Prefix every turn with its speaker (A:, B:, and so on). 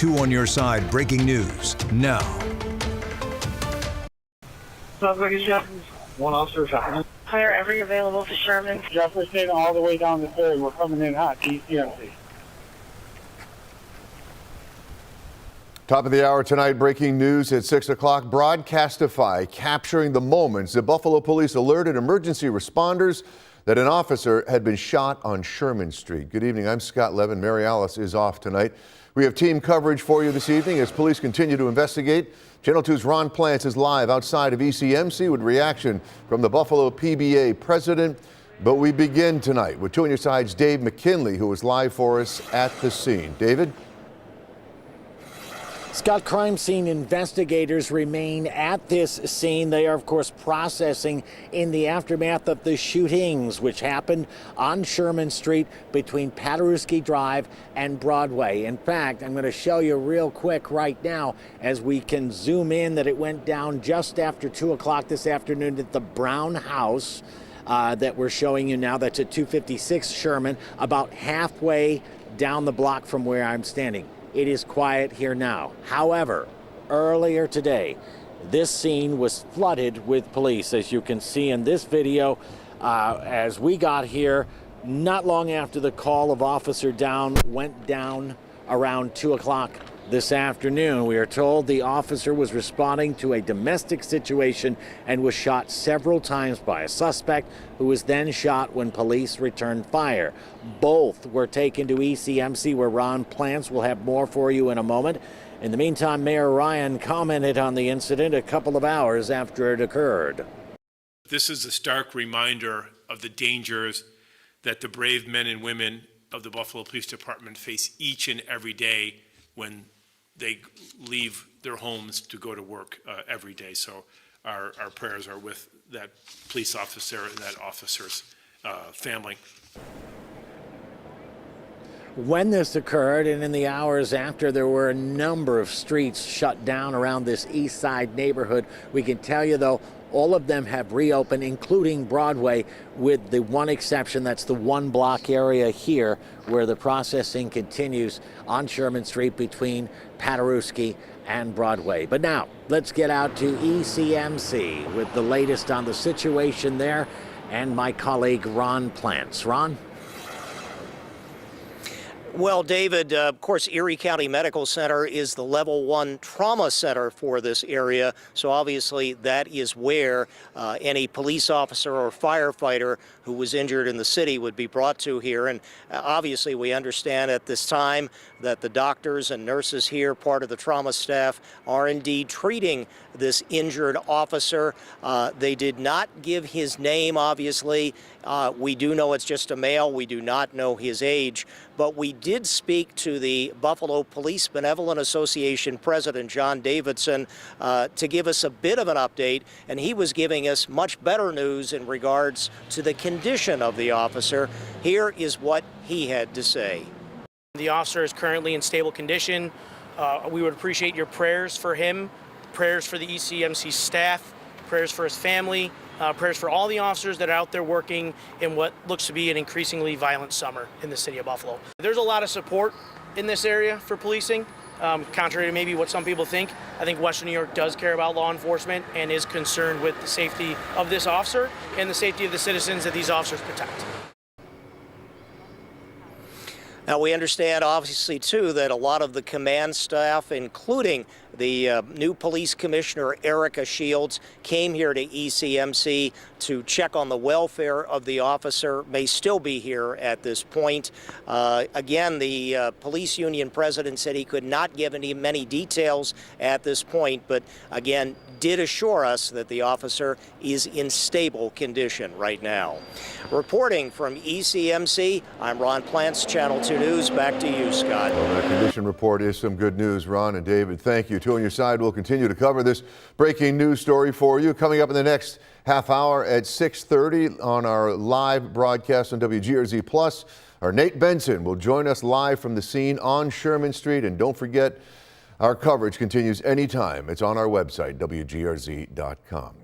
A: 2 on your side breaking news now.
B: South Vegas, Jefferson. One officer shot.
C: Hire every available to Sherman.
B: Jefferson all the way down the 3rd. We're coming in hot. ECMC.
D: Top of the hour tonight, breaking news at 6 o'clock. Broadcastify capturing the moments the Buffalo police alerted emergency responders that an officer had been shot on Sherman Street. Good evening. I'm Scott Levin. Mary Alice is off tonight. We have team coverage for you this evening as police continue to investigate. Channel 2's Ron Plants is live outside of ECMC with reaction from the Buffalo PBA president. But we begin tonight with 2 on your side's Dave McKinley, who is live for us at the scene. David?
E: Scott, crime scene investigators remain at this scene. They are, of course, processing in the aftermath of the shootings, which happened on Sherman Street between Paderewski Drive and Broadway. In fact, I'm going to show you real quick right now as we can zoom in that it went down just after 2 o'clock this afternoon at the Brown House that we're showing you now. That's at 256 Sherman, about halfway down the block from where I'm standing. It is quiet here now. However, earlier today, this scene was flooded with police, as you can see in this video. As we got here, not long after the call of Officer Down went down around 2 o'clock this afternoon. We are told the officer was responding to a domestic situation and was shot several times by a suspect who was then shot when police returned fire. Both were taken to ECMC, where Ron Plants will have more for you in a moment. In the meantime, Mayor Ryan commented on the incident a couple of hours after it occurred.
F: This is a stark reminder of the dangers that the brave men and women of the Buffalo Police Department face each and every day when they leave their homes to go to work every day. So our prayers are with that police officer and that officer's family.
E: When this occurred and in the hours after, there were a number of streets shut down around this east side neighborhood. We can tell you, though, all of them have reopened, including Broadway, with the one exception. That's the 1 block area here where the processing continues on Sherman Street between Paderewski and Broadway. But now let's get out to ECMC with the latest on the situation there and my colleague Ron Plants. Ron?
G: Well, David, of course, Erie County Medical Center is the level 1 trauma center for this area. So obviously that is where any police officer or firefighter who was injured in the city would be brought to here. And obviously we understand at this time that the doctors and nurses here, part of the trauma staff, are indeed treating this injured officer. They did not give his name, obviously. We do know it's just a male. We do not know his age. But we did speak to the Buffalo Police Benevolent Association President, John Davidson, to give us a bit of an update. And he was giving us much better news in regards to the condition of the officer. Here is what he had to say.
H: The officer is currently in stable condition. We would appreciate your prayers for him, prayers for the ECMC staff, prayers for his family, prayers for all the officers that are out there working in what looks to be an increasingly violent summer in the city of Buffalo. There's a lot of support in this area for policing, contrary to maybe what some people think. I think Western New York does care about law enforcement and is concerned with the safety of this officer and the safety of the citizens that these officers protect.
G: Now, we understand, obviously, too, that a lot of the command staff, including the new police commissioner, Erica Shields, came here to ECMC to check on the welfare of the officer, may still be here at this point. Again, the police union president said he could not give many details at this point, but again, did assure us that the officer is in stable condition right now. Reporting from ECMC, I'm Ron Plants, Channel 2 News. Back to you, Scott.
D: Well, that condition report is some good news, Ron and David. Thank you. 2 on your side. We'll continue to cover this breaking news story for you. Coming up in the next half hour at 6:30 on our live broadcast on WGRZ Plus, our Nate Benson will join us live from the scene on Sherman Street. And don't forget, our coverage continues anytime. It's on our website, WGRZ.com.